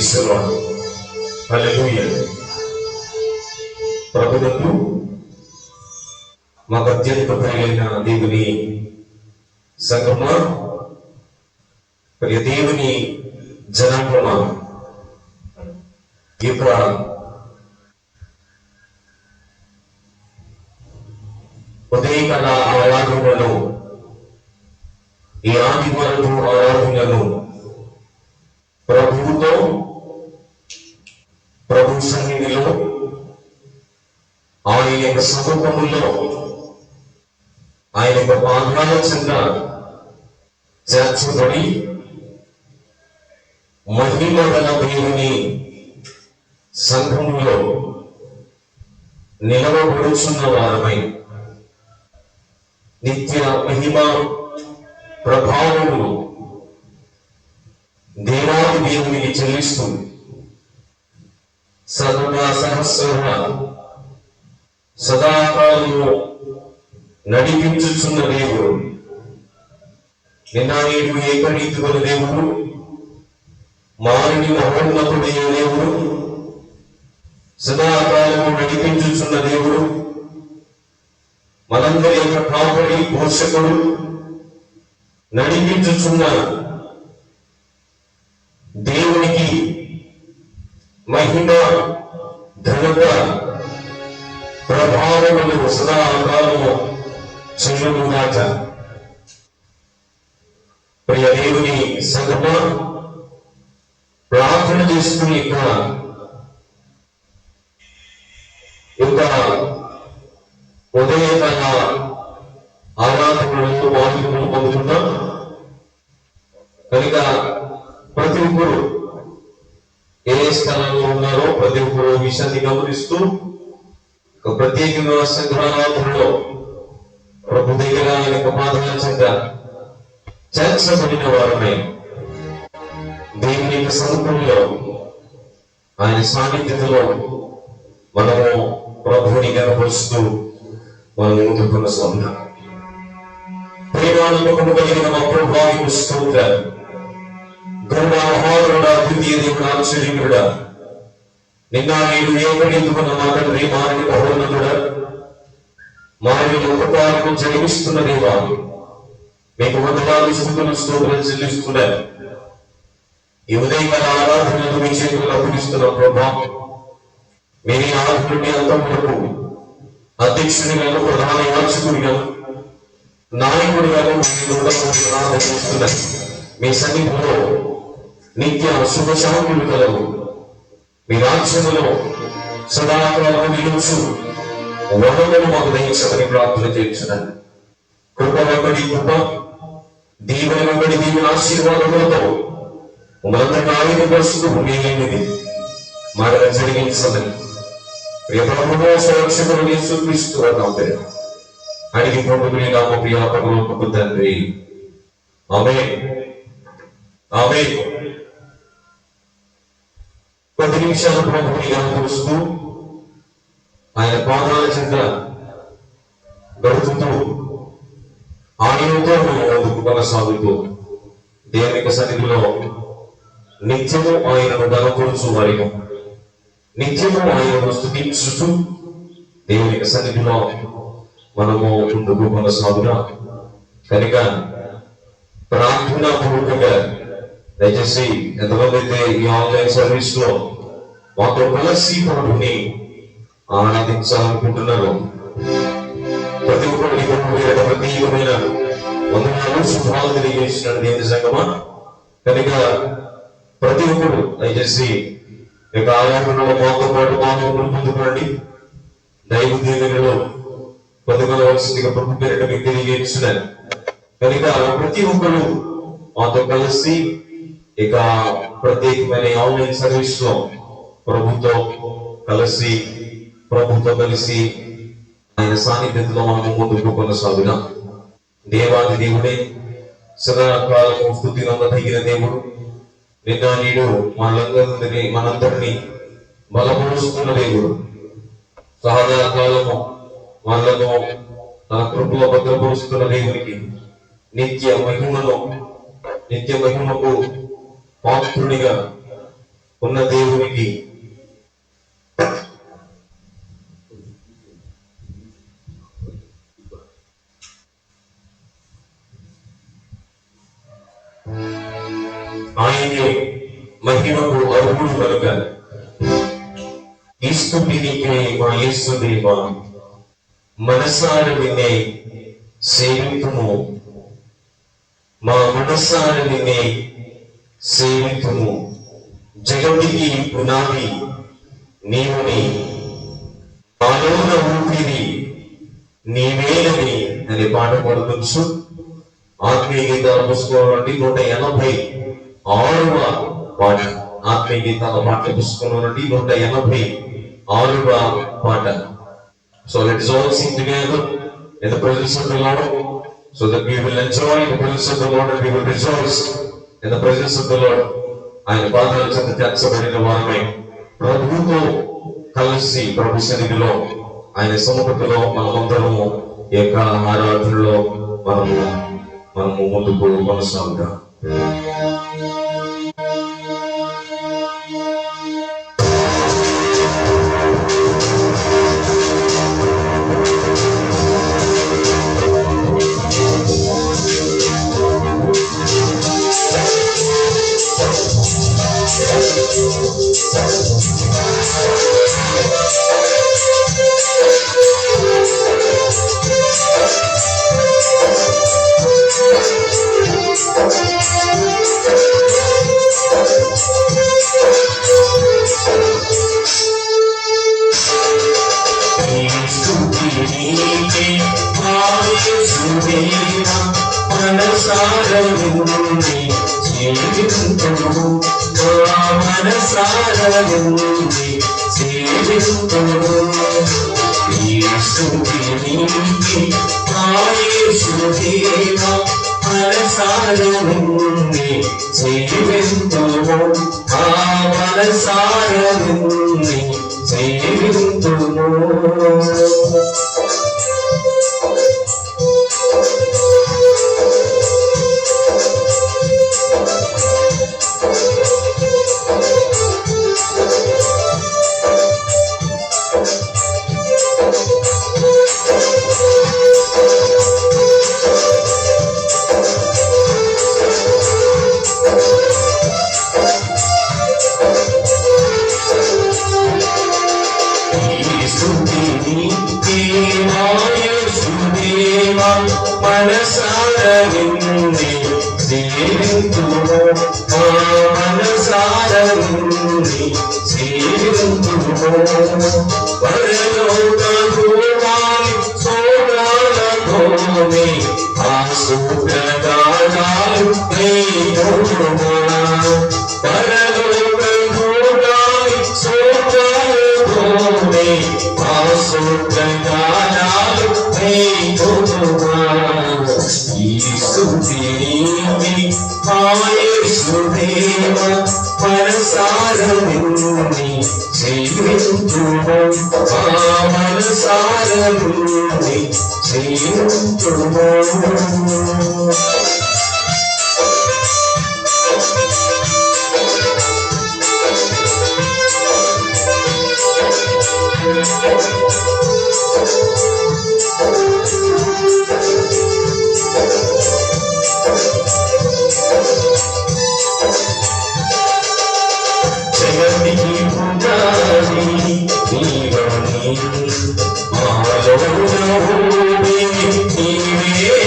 ఈశ్వరుడు హల్లెలూయా. ప్రభువుకు మాకు అత్యంత ప్రియమైన దేవుని సంగమా, ప్రియ దేవుని జనాంగమా, ఈ యొక్క ఉదయకాల ఆరాధనలను, ఈ ఆదివారపు ఆరాధనలను ప్రభువుతో, ప్రభు సన్నిధిలో, ఆయన యొక్క సమూహములో, ఆయన యొక్క పాదాల చెంత చేర్చబడి మహిమ గల దేవుని సంఘములో నిలవబడుచున్న వారమై నిత్య మహిమ ప్రభావములు దేవాది దేవునికి చెల్లిస్తుంది. సదా సహస్ర సదాకాలము నడిపించుచున్న దేవుడు, నిన్న నేడు ఏకరీతిగల దేవుడు, మానని మహోన్నతుడైన దేవుడు, సదాకాలము నడిపించుచున్న దేవుడు, మనందరి యొక్క కాపరి పోషకుడు, నడిపించుచున్న దేవునికి మహిమ ఘనత ప్రభావములు సదాకాలము చెల్లుగాక. ప్రియ దేవుని సంగమా, ప్రార్థన చేసుకుని యొక్క ఉదయకాల ఆరాధనలు వాటిని పొందుతున్నాం కనుక ప్రతి ఒక్కరు ఏ స్థలంలో ఉన్నారో ప్రతి ఒక్కరు విషయాన్ని గమనిస్తూ ప్రత్యేకంగా సంగ్రహాలలో ప్రభు దగ్గర ఆయన పాదాల చెంత చేర్చబడిన వారమే దేవుని యొక్క సముఖంలో, ఆయన సాన్నిధ్యంలో మనము ప్రభువుని కనపరుస్తూ మనం ముందు కొనసాగుతాం. ప్రేమానుభవము కలిగిన మా ప్రభువుకు స్తోత్రాలు. కరుణాహారుడా, ద్వితీయ దేవుడా, ఆశ్చర్యకరుడా, నిన్న నేను ఏకరీతిగల మా తండ్రి, మానని మహోన్నతుడా, మానని ఉపకారం జరిగిస్తున్న దేవా, మీకు వందనాలు స్తుతులు స్తోత్రాలు చెల్లిస్తున్నాను. ఈ ఉదయకాల ఆరాధనలు మీ చేతుల్లో అప్పగిస్తున్న ప్రభా, మీరు ఈ ఆరాధనని అంతం వరకు అధ్యక్షునిగాను, ప్రధాన యాజకునిగాను, నాయకుడిగాను చేస్తున్నాను. మీ సన్నిధిలో నిత్య శుభశాంతులు కలవు. మీ రాజ్యములో సదాకాలం నిలుచు వరములు మాకు దయించమని ప్రార్థన చేస్తున్నాను. కృప వెంబడి కృప, దీవెన వెంబడి దీవెన ఆశీర్వాదములతో మమ్మల్ని ఆయుధపరుస్తూ ఉండేది మాటలు జరిగించమని ప్రియ ప్రభువో సురక్షకుడు యేసుక్రీస్తు వారి అడిగి ప్రభువుని నామ ప్రియాపరలోకపు తండ్రి, ఆమేన్. ఆమేన్. కొద్ది నిమిషాలు ప్రభువుని గమనిస్తూ ఆయన పాదాల చెంత గడుపుతూ ఆయనతో ముందుకు కొనసాగుతూ దేవుని సన్నిధిలో నిత్యము ఆయనను గనపరుచు వారిగా, నిత్యము ఆయనను స్తుతించుచు దేవుని సన్నిధిలో మనము ముందుకు కొనసాగుదాం. కనుక ప్రార్థన పూర్వకంగా దయచేసి ఎంతమంది అయితే ఈ ఆన్లైన్ సర్వీస్ లో మాతో కలిసి ప్రభుని ఆనందించాలనుకుంటున్నారు, ప్రతి ఒక్కరికి ప్రత్యేకమైన వందనాలు శుభాలు తెలియజేసిన దేవుని సంగమా. కనుక ప్రతి ఒక్కరు దయచేసి ఈ ఆరాధనలో మాతో పాటు ముందుకోండి. దైవ దీవెనలో పొందుకోవలసిందిగా ప్రభు పేరిట మీకు తెలియజేస్తున్నాను. కనుక ప్రతి ఒక్కరు మాతో కలిసి ఇక ప్రత్యేకమైన ఆన్లైన్ సర్వీస్ లో ప్రభుతో కలిసి ఆయన సాన్నిధ్యంలో మనం ముందుకు కొనసాగుదాం. దేవాది దేవుడే, సదాకాలము స్తుతి నమ్మదగిన దేవుడు, నిన్న నేడు మనందరినీ బలపరుస్తున్న దేవుడు, సదాకాలము మనలను తన కృపలో భద్రపరుస్తున్న దేవునికి నిత్య మహిమకు పాత్రునిగా ఉన్న దేవునికి ఆయనే మహిమకు అర్హుడు కనుక ఈ స్తుతి నీకే మా యేసు దేవా, మనసార నిన్నే సేవితుము, మా మనసార నిన్నే సేవితుము. జగతికి పునాది నీవుని, మాలోన ఊపిరి నీవేనని అనే పాట పడుతుంచు. ఆత్మీయ గీతాల పుస్తకం 186వ పాట. ఆత్మీయ గీతాల పాఠ్య పుస్తకం 186వ పాట. So let us all sing together in the presence of the Lord, so that we will enjoy the presence of the Lord and we will rejoice in the presence of the Lord. ఆయన పాదాల చెంత చేర్చబడిన వారమై ప్రభువుతో కలిసి ప్రభు సన్నిధిలో ఆయన సముఖతలో మనమందరము ఈ యొక్క ఆరాధనలో మనము ముందుకు కొనసాగుతాం. నీవే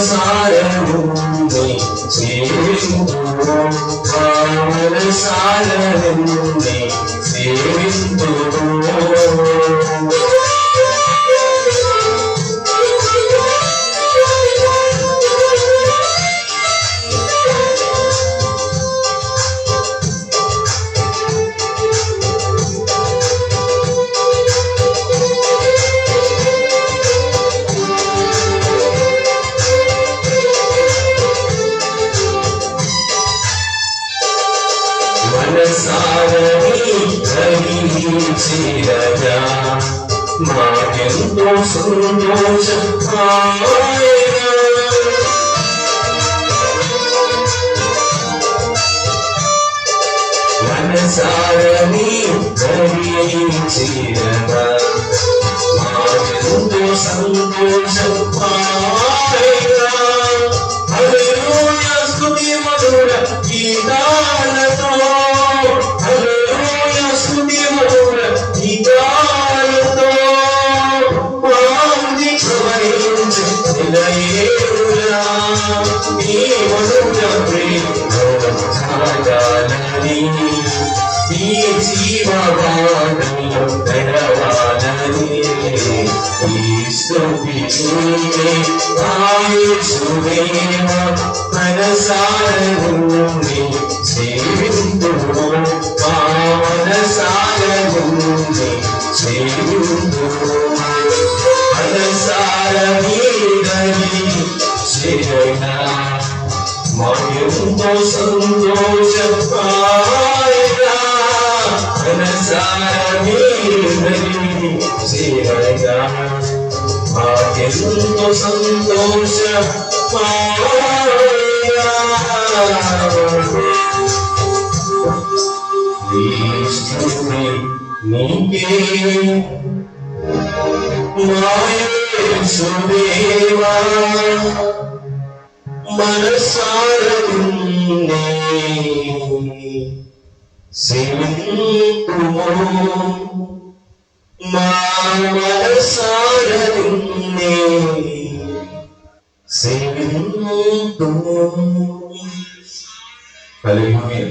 మనసారముని సేవింతుడు మనసారముని సేవింతుడు మాకెంతో సంతోషం మనసారని ధరించిరగా మాకెంతో సంతోషం హల్లెలూయా స్తుతి మధుర గీతాలతో హల్లెలూయా స్తుతి మధుర గీతాలతో పాడి ప్రవహించు నిలయేరులా ఈ మధుర ప్రేమలో సాగాలని ఈ జీవవాణిలో నడవాలని ఈ స్తుతి ఆయుషువేమ మనసారముని సేవింతుడు మనసారముని సేవింతుడు మనసారమీదని చేరగా మాకెంతో సంతోషపాయగా మనసారమీదని చేరగా మాకెంతో సంతోషపాయగా నీకే మాయేసుదేవా మనసారముని సేవింతుము మా మనసారముని సేవింతుము. హల్లెలూయా.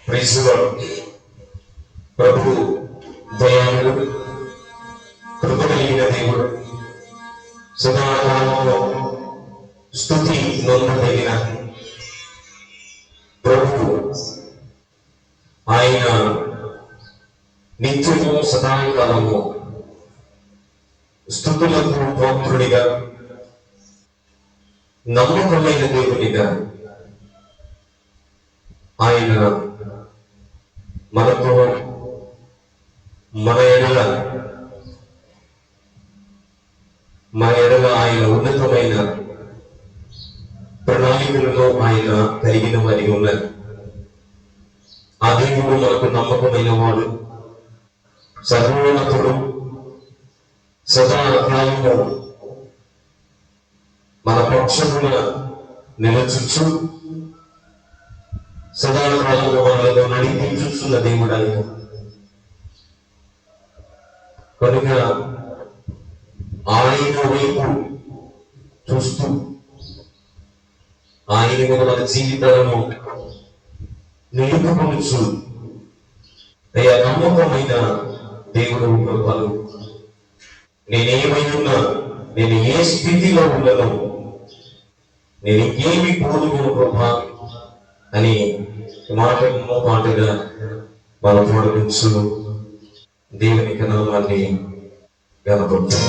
Praise lord. ప్రభు దయాళుడు, కృప కలిగిన దేవుడు, సదాకాలంలో స్తుతి నొందదగిన ప్రభు. ఆయన నిత్యము సదాకాలము స్తుతులకు పాత్రుడిగా, నమ్మకమైన దేవునిగా ఆయన మనతో మన ఎడల ఆయన ఉన్నతమైన ప్రణాళికలను ఆయన కలిగిన వారి ఉన్నారు. ఆ దేవుడు మనకు నమ్మకమైన వాడు, సర్వోన్నతుడు, సదాకాలము మన పక్షమున నిలచుచు సదాకాలంలో మనలో నడిపించుతున్న దేవుడు ఆయన. కనుక ఆయన వైపు చూస్తూ ఆయన మన జీవితాలను నిలుపుకొనుచు అయ్యా నమ్మకమైన దేవుడు కృపలు. నేనేమైనా, నేను ఏ స్థితిలో ఉండను, నేను ఇంకేమి కోరుకును ప్రభా అని మాటగా మన పొడగించు దేవుని నామాన్ని గణపడుతుంది.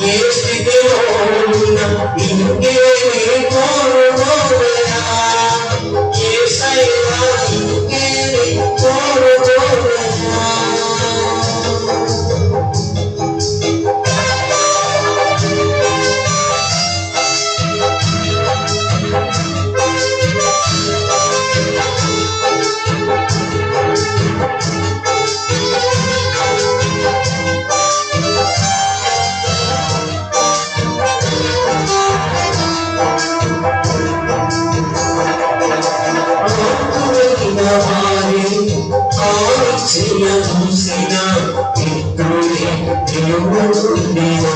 ఏ స్థితిలో ఉన్న ఇంకే కోరుకోవయా యేసయ్యా ఇంకే కోరుకోవయా చూసిన మిత్రుడే దేవుడుండినా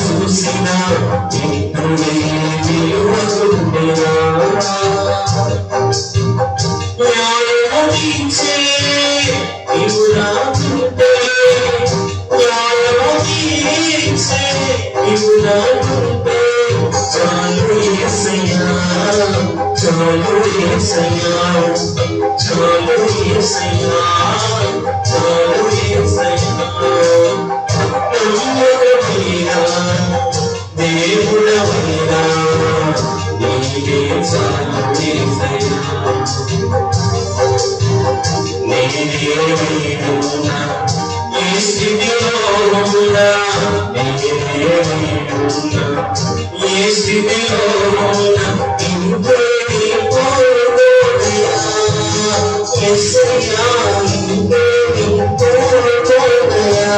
చూసిన మిత్రుడే దేవుడుండినా న్యాయమీచే ఇవురాకుంటే న్యాయమీచే ఇవురాకుంటే చాలు యేసయ్యా చాలు యేసయ్యా చాలు యేసయ్యా చాలు యేసయ్యా నమ్మకమైన దేవుడవైనా నీకే చాలు యేసయ్యా నేనేమైనా ఏ స్థితిలో ఉన్నా నేనేమైనా ఏ స్థితిలో ఉన్నా ఇంకేమి కోరుకోవయా యేసయ్యా ఇంకేమి కోరుకోవయా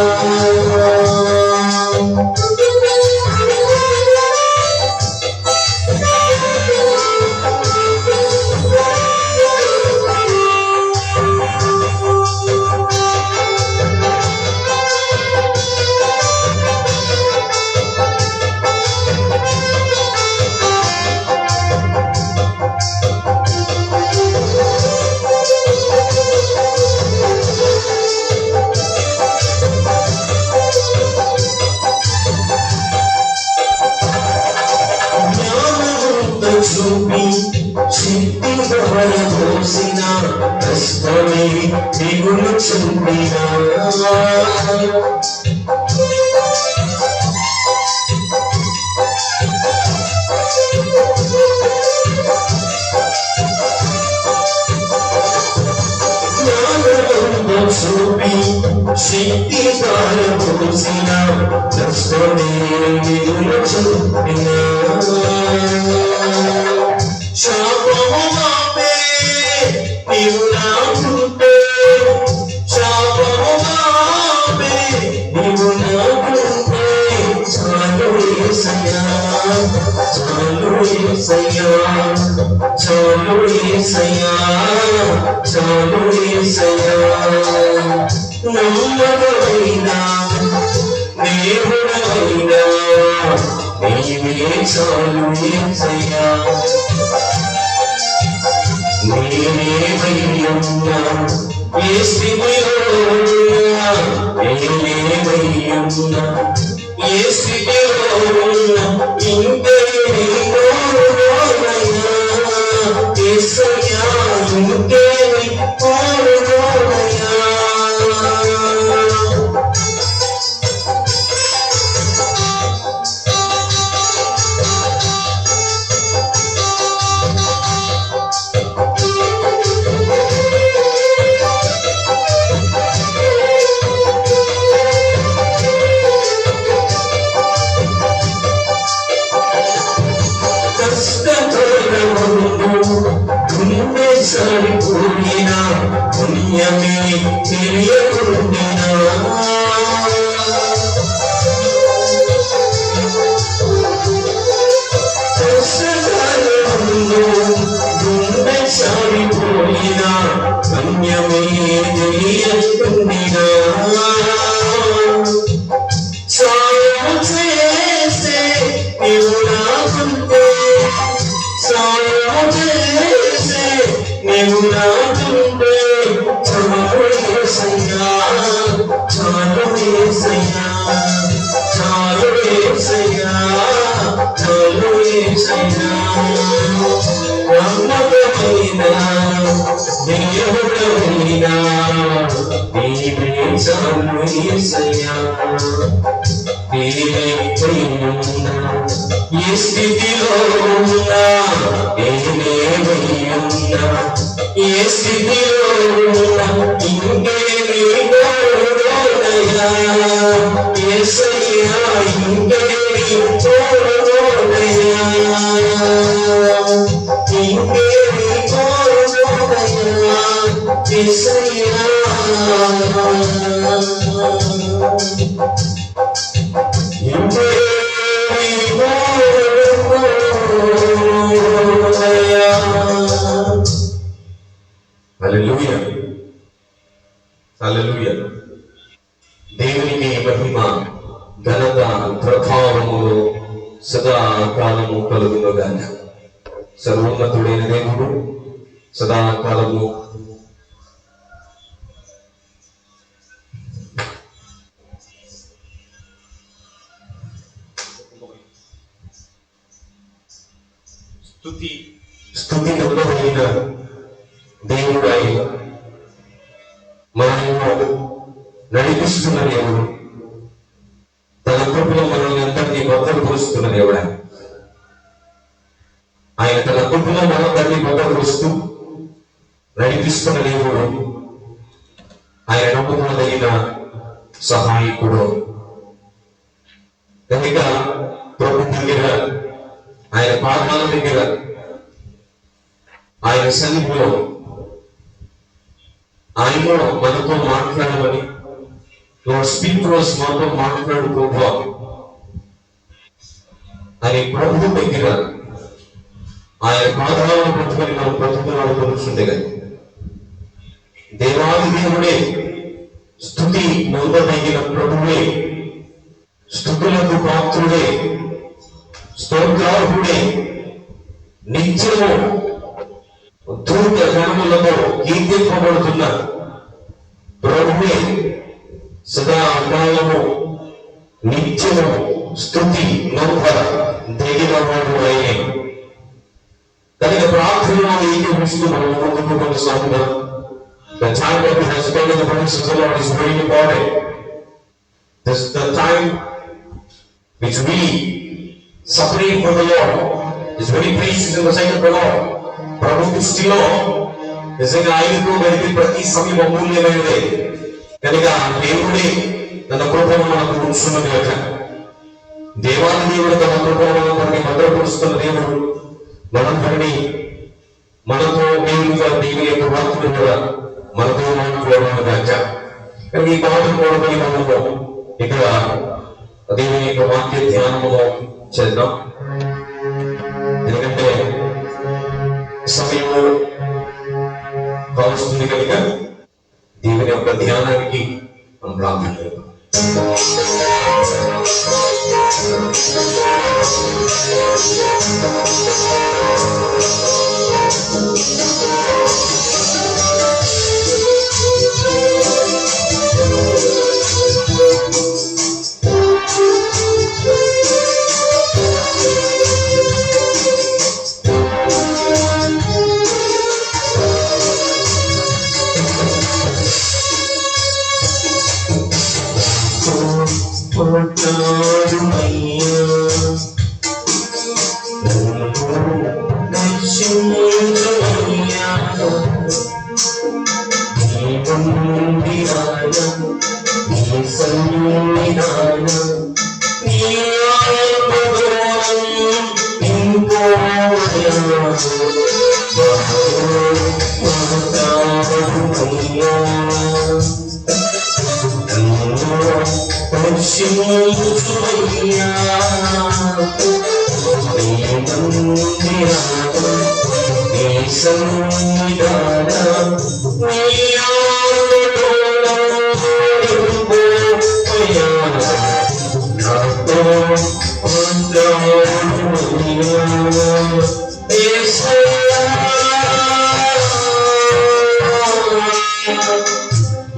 చూపి చిత్తిగా వరపోసిన కష్టమే దిగులు చుండినా చూపి శక్తిగా వరపోసిన కష్టమే దిగులు చుండినా శాపముమాపే నీవు నాకుంటే శాపముమాపే నీవు నాకుంటే చాలు యేసయ్యా చాలు యేసయ్యా చాలు యేసయ్యా చాలు యేసయ్యా నమ్మకమైనా దేవుడవైనా నీవే చాలు యేసయ్యా నేనేమైనా ఏ స్థితిలో ఉన్నా నేనేమైనా ఏ స్థితిలో ఉన్నా ఇంకేమి కోరుకోవయా యేసయ్యా ఇంకేమి కోరుకోవయా సరిపోయినా పుణ్యమే తెలియకుండినా గుండె సరిపోయినా పుణ్యమే తెలియకుండినా సాయం చేస్తే నీవు నాకుంటే సాయం చేస్తే నీవు నాకుంటే చాలు యేసయ్యా చాలు యేసయ్యా చాలు యేసయ్యా చాలు యేసయ్యా నమ్మకమైన దేవుడవైనా నీవే చాలు యేసయ్యా నీవే ప్రియున్నా ఏ స్థితిలో ఉన్నా ఏమేమయ్యున్నా ఏ స్థితిలో ఉన్నా ఇంకేమీ కోరుకోనయ్యా యేసయ్యా ఇంకేమీ కోరుకోనయ్యా ఇంకేమీ కోరుకోనయ్యా యేసయ్యా హల్లెలూయా హల్లెలూయా. దేవునికి మహిమ ఘనత ప్రభావములు సదాకాలము కలుగునుగాక. సర్వోన్నతుడైన దేవుడు సదాకాలము స్తుతి అనుభవమైన దేవుడు ఆయన మనల్ని నడిపిస్తున్న దేవుడు, తన కృపలో మనల్ని అందరినీ భద్రపరుస్తున్న దేవుడు. ఆయన తన కృపలో మనందరినీ భద్రపరుస్తూ నడిపిస్తున్న దేవుడు. ఆయన నమ్ముకున్నదగిన సహాయకుడు. కనుక ప్రభు దగ్గర, ఆయన పాదాల దగ్గర, ఆయన సన్నిధిలో ఆయన మనతో మాట్లాడమని, లార్డ్ స్పీక్ టు us, మనతో మాట్లాడు ప్రభువా అని ప్రభు దగ్గర ఆయన పాదాలను పట్టుకొని మనం బ్రతుకున్నాడు కొలుస్తుండగా, దేవాది దేవుడే, స్తుతి నొందదగిన ప్రభువే, స్తుతులకు పాత్రుడే, స్తోత్రార్హుడే, నిత్యము దూత గణములతో కీర్తింపబడుతున్న ప్రభువే, సదాకాలము నిత్యము స్తుతి నొంద దగిన వాడు ఆయనే. కనుక ప్రార్థనలో ఏకీభవిస్తూ మనం ముందుకు కొనసాగుదాం. The time that we have spent in the presence of the Lord is very important. This the time which we separate for the Lord is very precious in the sight of the Lord. ప్రభు దృష్టిలో నిజంగా ఆయనతో గడిపే ప్రతి సమయం అమూల్యమైనదే. కనుక దేవుడే తన కృపను మనకు ఉంచుతున్నది కనుక, దేవాది దేవుడు తన కృపను మనకి భద్రపరుస్తున్న దేవుడు, మనందరినీ మనతో దేవుడిగా దేవుని యొక్క వాక్యం కూడా మనతో మాట్లాడడం కాక. కానీ ఈ బాధ కూడా మనము ఇక్కడ దేవుని యొక్క వాక్య ధ్యానములో చేద్దాం. ఎందుకంటే సమయము కావస్తుంది కనుక దేవుని యొక్క ధ్యానానికి మనం ప్రార్థన చేద్దాం.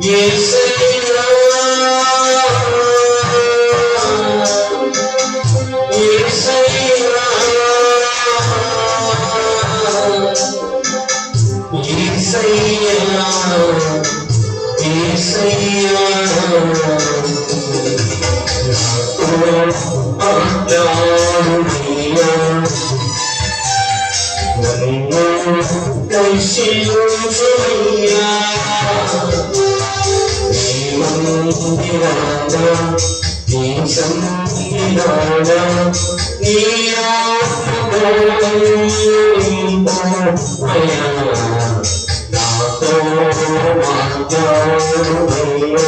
Yes, మాట్లాడునయ్యా నన్ను దర్శించుమయ్యా నీ మందిరాన నీ సన్నిధాన నీ ఆత్మమయ్యా నాతో మాట్లాడునయ్యా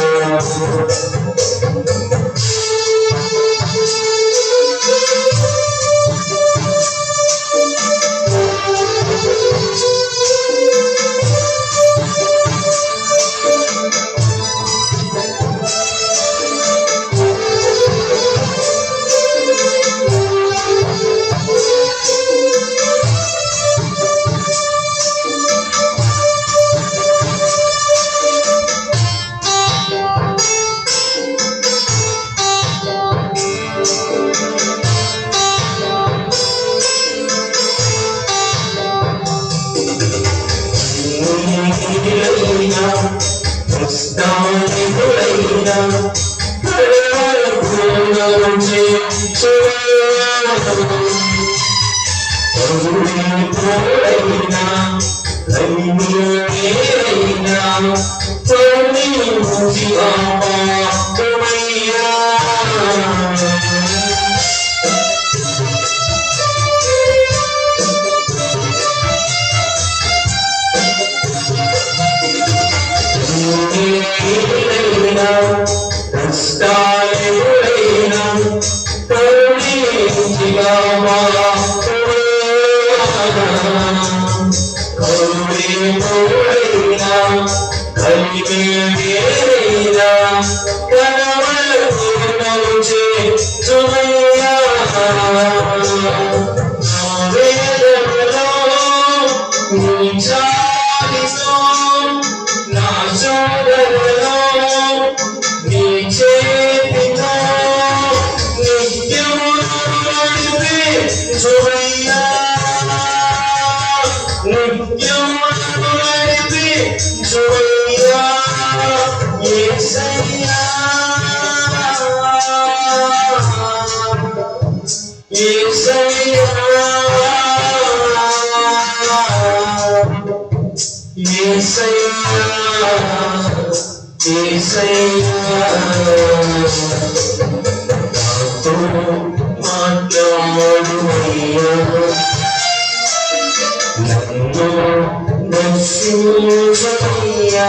మాట్లాడునయ్యా నన్ను దర్శించుమయ్యా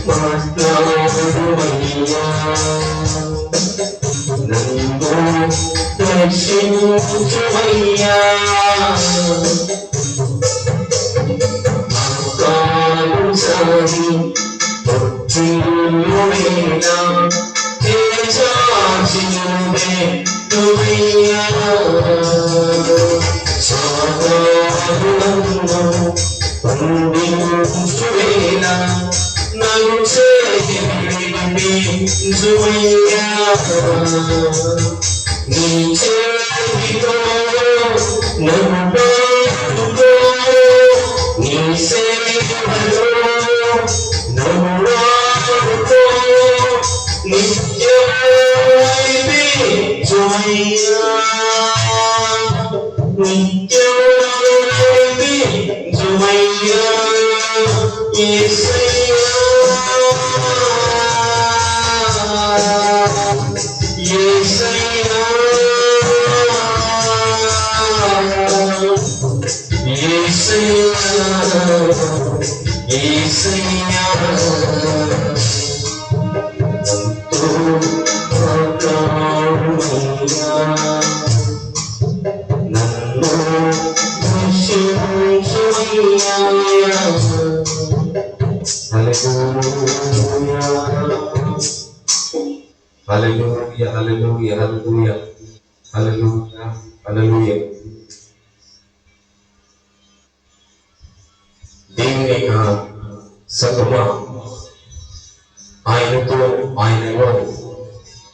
మాట్లాడుమయ్యా నన్ను దర్శించుమయ్యా కాలు సాగి పొచ్చిలువేనా చేసాచినుడే నువ్వయ్యా సాధారణంలో పండించువేనా నన్ను చేయించుమయ్యా నీ చేతితో నన్ను పట్టుకో నీ సేవలో నన్ను వాడుకో నిత్యమైతే జోయ్యా నిత్యమైతే జోయ్యా యేసయ్యా యేసయ్యా యేసయ్యా నన్ను దర్శించుమయ్యా హల్లెలూయా హల్లెలూయా హల్లెలూయా హల్లెలూయా హల్లెలూయా. దేవుని యొక్క సంగమా, ఆయనతో ఆయనలో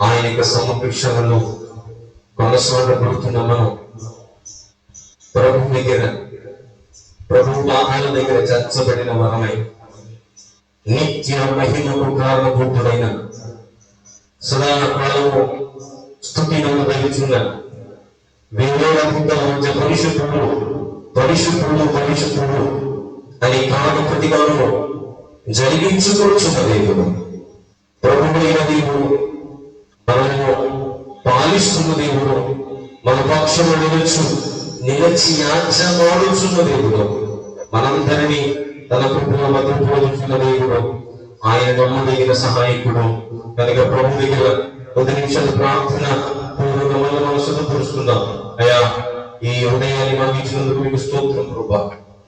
ఆయన యొక్క సమక్షంలో కొనసాగబడుతున్న మనం ప్రభు దగ్గర, ప్రభు పాదాల దగ్గర చర్చబడిన వరమై నిత్య మహిమకు కారణభూతుడైన సదాకాలము స్తుతి నమ్మదలుచున్న వేవేల మధ్య పరిశుద్ధుడు పరిశుద్ధుడు పరిశుద్ధుడు అని కాని ప్రతిగాను జరిగించుకొచ్చున్న దేవుడు, ప్రభువైన దేవుడు, మనము పాలిస్తున్న దేవుడు, మన పక్షము నిలిచి యాజ్ఞమాడుచున్న దేవుడు, మనందరినీ తన కృపలో భద్రపరుచున్న దేవుడు, ఆయన నమ్మదగిన సహాయకుడు. కనుక ప్రభు దగ్గర 10 నిమిషాలు ప్రార్థన పూర్వక మన మనసును పురుచుకుందాం. అయ్యా, ఈ ఉదయాన్ని మాకు ఇచ్చినందుకు మీకు స్తోత్రం ప్రభా,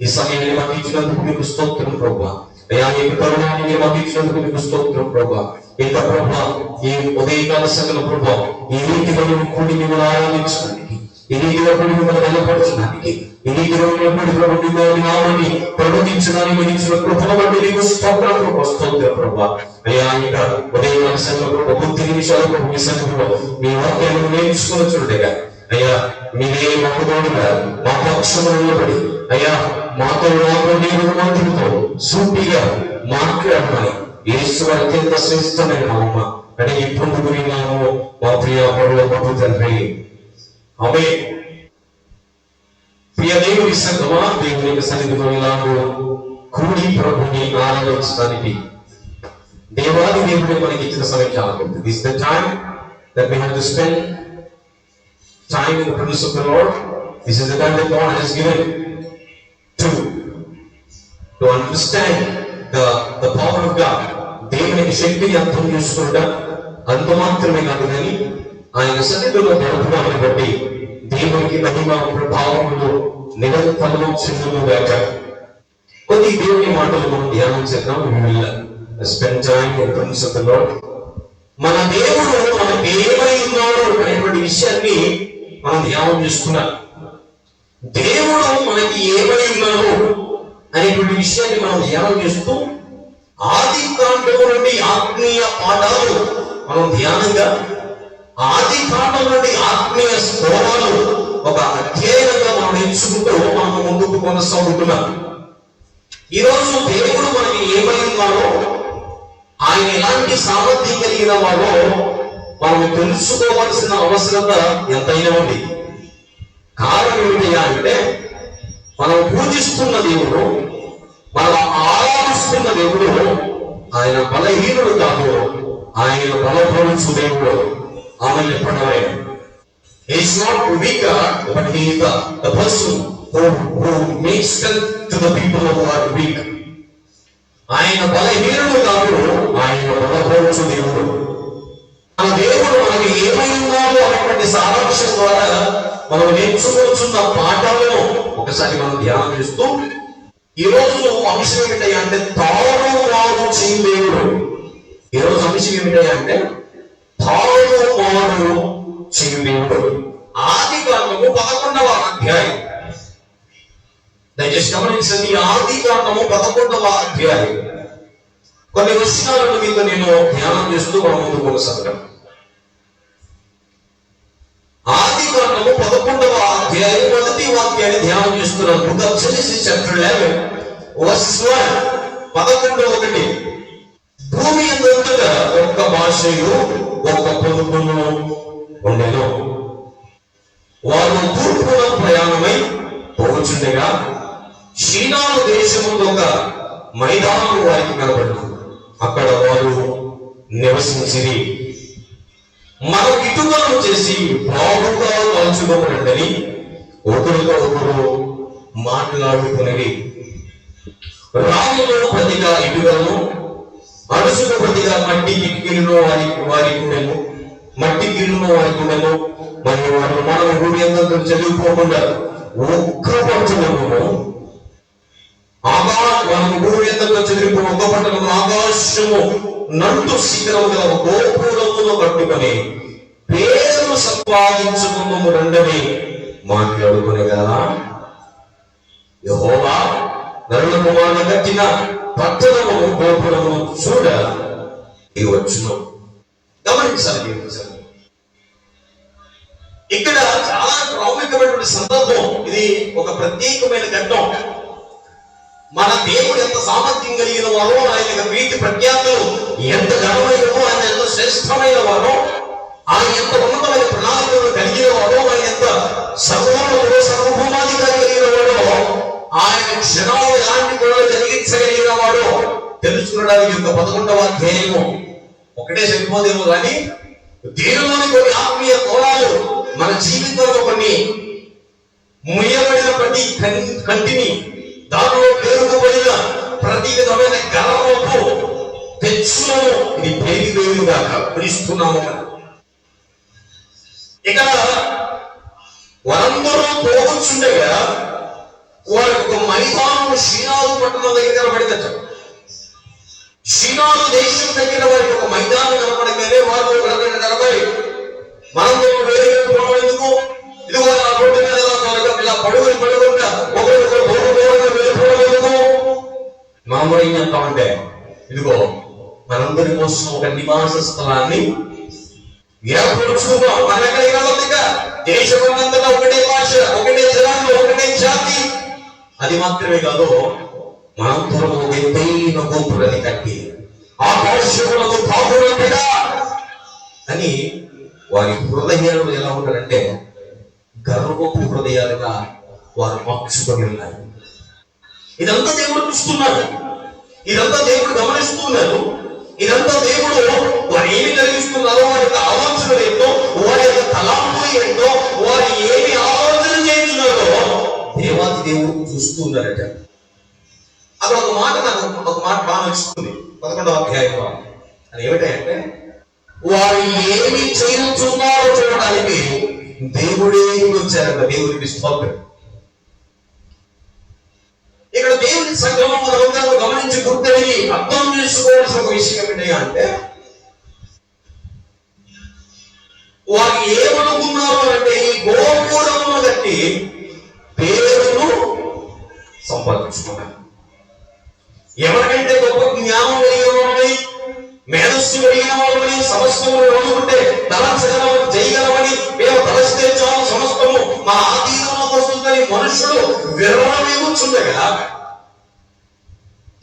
ఈ సమయాన్ని మాకు ఇచ్చినందుకు మీకు స్తోత్రం ప్రభా, అయ్యా ఈ తరుణాన్ని మాకు ఇచ్చినందుకు మీకు స్తోత్రం ప్రభా. ఇంకా ప్రభా, ఈ ఉదయకాల సంఘం ప్రభా, ఈ రీతిలో కూడి మిమ్మల్ని ఆరాధించడానికి, ఈ రీతిలో కూడి మిమ్మల్ని బలపరచడానికి, ఈ రీతిలో నామాన్ని ప్రకటించడానికి మీరు ఇచ్చిన కృపను బట్టి మీకు స్తోత్రం ప్రభా. అయ్యా ఇంకా ఉదయకాల సంఘం ప్రభా 10 నిమిషాలు మీ సంఘంలో మీ వాక్యాలను నేర్చుకుని చూడగా, అయ్యా మీరే మాకు తోడుగా మా పక్షంలో నిలబడి, అయ్యా మాతో మంత్రులతో సూటిగా మాట్లాడమని యేసు అత్యంత శ్రేష్టమైన నామ అడిగి పొందుకున్నాము మా ప్రియ పరలోకపు తండ్రి, ఆమేన్. ప్రియ దేవుని సంగమా, దేవుని యొక్క సన్నిధిలో ఇలాంటి కూడి ప్రభుని ఆరాధించడానికి దేవాది దేవుడు మనకి ఇచ్చిన సమయం చాలా గొప్ప. This the time that we have to spend time in the presence of the Lord. This is the time that God has given to understand the power of God. దేవుని శక్తిని అర్థం చేసుకుంటా అంత మాత్రమే కాదు, కానీ ఆయన సన్నిధిలో గడపడాన్ని బట్టి దేవునికి మహిమ ప్రభావములు నిరంతరము చెందునుగాక. కొద్ది దేవుని మాటలు మనం ధ్యానం చేద్దాం. Spend time in the presence of the lord. మన దేవుడు మనకి ఏమై ఉన్నాడు అనేటువంటి విషయాన్ని మనం ధ్యానం చేసుకున్నాం. దేవుడు మనకి ఏమై ఉన్నాడు అనేటువంటి విషయాన్ని మనం ధ్యానం చేస్తూ ఆది కాండం నుండి ఆత్మీయ పాఠాలు మనం ధ్యానంగా, ఆది కాండం నుండి ఆత్మీయ స్తోమాలు ఒక అధ్యయనంగా మనం నేర్చుకుంటూ మనం ముందుకు కొనసాగుతున్నాం. ఈరోజు దేవుడు మనకి ఏమై ఉన్నాడో, ఆయన ఎలాంటి సామర్థ్యం కలిగిన వాడో మనం తెలుసుకోవాల్సిన అవసరత ఎంతైనా ఉంది. కారణం ఏమిటి అంటే, మనం పూజిస్తున్న దేవుడు, మనం ఆరాధిస్తున్న దేవుడు ఆయన బలహీనుడు కాదు, ఆయన బలపరుచు దేవుడు. ఆమె చెప్పడమే, he is not weaker, but he is the person who makes strength to the people who are weak. ఆయన బలహీనుడు కాదు, ఆయన బలపరచు దేవుడు. మన దేవుడు మనకి ఏమై ఉన్నాడు అనేటువంటి సారాంశం ద్వారా మనం నేర్చుకుంటున్న పాఠాలను ఒకసారి మనం ధ్యానం చేస్తూ, ఈ రోజు అంశం ఏమిటయ్యా అంటే తారుమారు చేయు దేవుడు. ఈ రోజు అంశం ఏమిటయ్యా అంటే తారుమారు చేయు దేవుడు. ఆదికాండము 11వ అధ్యాయం, దయచేసి గమనించండి. ఆదికాండము 11వ అధ్యాయం కొన్ని విషయాలను మీతో నేను ధ్యానం చేస్తూ మనం ముందు కొనసాగుతాం. ఆదికాండము 11వ అధ్యాయం 1వ వాక్యాన్ని ధ్యానం చేస్తున్నాను. Book of Genesis chapter 11 versus 1. 11:1 భూమి అంతటా ఒక్క భాషయు ఒక్క పొదుపును ఉండెను. వారు తూర్పున ప్రయాణమై పోవచ్చుండగా షీనారు దేశములో ఒక మైదానం వారికి కనబడింది. అక్కడ వారు నివసించిరి. మనం ఇటుకలను చేసి బాగుగా కాల్చుకోబడండి ఒకరితో ఒకరు మాట్లాడుకునేవి. రాములను ప్రతిగా ఇటుకలను, అడుసుకు ప్రతిగా మట్టి గిన్నెలో వారికి ఉండెను, మట్టి గిన్నెలో వారికి ఉండెను. మరియు వారు మనం గుడి అందరూ చదువుకోకుండా ఒక్క పట్టణము మనము భూమి ఎంతగా చెదిరిపో ఒక్క పట్టణము ఆకాశము నంటు శిఖరము గల గోపురమును కట్టుకొని పేరు సంపాదించుకుందాము రండని మాట్లాడుకునేగా యెహోవా నరుల కుమారుని కట్టిన పట్టణము గోపురము చూడ ఈ వచ్చును. గమనించాలి. ఇక్కడ చాలా ప్రాముఖ్యమైనటువంటి సందర్భం ఇది. ఒక ప్రత్యేకమైన ఘట్టం. మన దేవుడు ఎంత సామర్థ్యం కలిగిన వారో, ఆయన వీటి ప్రఖ్యాతులు ఎంత ఘనమైనవో, ఆయన ఎంత శ్రేష్టమైన వారో, ఆయన ఎంత ఉన్నతమైన ప్రణాళికలు కలిగిన వారో, ఆయన ఎంత సర్వోన్నతుడు సర్వభౌమాధికారి కలిగిన వాడో, ఆయన క్షణాలు ఎలాంటి కూడా జరిగించగలిగిన వాడో తెలుసుకునడానికి యొక్క 11వ అధ్యాయము ఒకటే సరిపోదేమో కానీ దీనిలోని కొన్ని ఆత్మీయ కోణాలు మన జీవితంలో కొన్ని ముయ్యబడిన ప్రతి కంటిని, దానిలో పేరుకోబడిన ప్రతి విధమైన గర్వపు తెచ్చులను ఇది పేరుగా పిలుస్తున్నాము. ఇక వారందరూ పోవచ్చుండగా వారికి ఒక మైదానం షీనారు పట్టణం దగ్గర కనబడిందట. షీనారు దేశం దగ్గర వారికి ఒక మైదానం కనపడగానే వారు నిలబడి మనందరూ వేరే ఎందుకు ఇదిగో నా రోడ్డు మీద ఇలా పడుకుంటా ఒకరికొకరు వెళ్ళిపోవడం మామూలు ఏం చెప్తా ఉంటే ఇదిగో మనందరి కోసం ఒక నివాస స్థలాన్ని ఏర్పరుచుకుందాం. మన ఎక్కడికి దేశమంతా ఒకటే భాష, ఒకటే జనాలు, ఒకటే జాతి. అది మాత్రమే కాదు, మనందరం ఒక ఎత్తైన గోపురాన్ని కట్టి ఆకాశములకు తాగునట్టుగా అని వారి హృదయాలు ఎలా ఉంటారంటే గర్వపు హృదయాలుగా వారు మోక్షుకొని ఉన్నారు. ఇదంతా దేవుడు చూస్తున్నాడు, ఇదంతా దేవుడు గమనిస్తున్నారు, ఇదంతా దేవుడు వారు ఏమి కలిగిస్తున్నారో, వారి యొక్క ఆలోచనలు ఏంటో, వారి యొక్క తలాంపులు ఏంటో, వారు ఏమి ఆలోచన చేస్తున్నారో దేవాది దేవుడు చూస్తున్నారట. అది ఒక మాట బాగా నచ్చుతుంది 11వ అధ్యాయంలో. అది ఏమిటంటే వారు ఏమి చేస్తున్నారో చూడడానికి దేవుడే వచ్చారట. దేవుడికి స్తోత్రం. ఇక్కడ దేవుని సంగ్రహం మనమందరూ గమనించి గుర్తెరిగి అర్థం చేసుకోవాల్సిన ఒక విషయం ఏమిటి అంటే వారు ఏమనుకున్నారు అంటే ఈ గోపురమును కట్టి పేరును సంపాదించుకున్నారు. ఎవరికంటే గొప్ప జ్ఞానం కలిగిన వాళ్ళని, మేధస్సు కలిగిన వాళ్ళని, సమస్తము అనుకుంటే తలచగలమని, చేయగలమని, మేము తలస్తే చాలు సమస్తము మా ఆధీనంలోకి వస్తుందని మనుషులు విరవడమేమొచ్చుండగా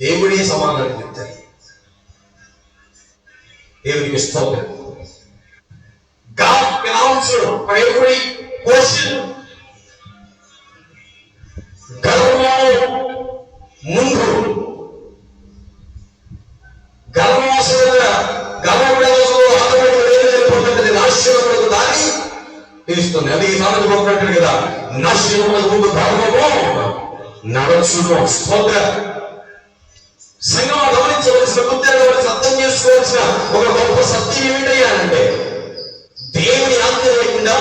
దేవుడే సమాధానం చెప్తారు. దేవునికి స్తోత్రం. God can answer for every question. గర్వము ముందు నాశనములకు దారి తీస్తుంది. అది ఈ సామెత చెప్పినట్టు కదా, నాశనములకు ముందు ధర్మము నడచును. స్తోత్ర. సంఘం గమనించవలసిన, గుర్తించవలసిన, అర్థం చేసుకోవాలి. చేసుకోవాల్సిన ఒక గొప్ప సత్యం ఏమిటయ్యా అంటే, దేవుని ఆజ్ఞ లేకుండా,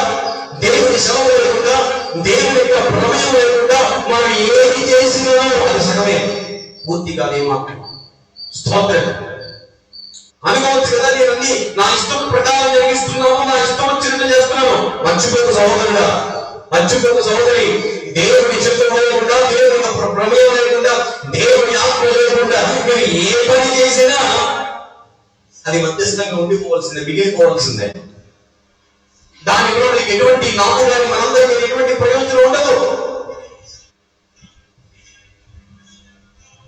దేవుని సెలవు లేకుండా, దేవుని యొక్క ప్రమేయం లేకుండా మనం ఏది చేసినా అది సగమే, పూర్తిగా ఏమాత్రం. స్తోత్రం. అనుకోవచ్చు కదా, నేను అన్ని నా ఇష్టం ప్రకారం జరిగిస్తున్నాము, నా ఇష్టం వచ్చినట్టు చేస్తున్నాను. మర్చిపోక సహోదరుడా, మర్చిపోక సహోదరి, దేవుని చిత్తం లేకుండా, దేవుని ప్రమేయం లేకుండా, దేవుని ఆత్మ లేకుండా మీరు ఏ పని చేసినా అది మధ్యస్థంగా ఉండిపోవాల్సిందే, మిగిలిపోవాల్సిందే. దానిలో నీకు ఎటువంటి, నాకు కానీ మనందరికీ ఎటువంటి ప్రయోజనం ఉండదు.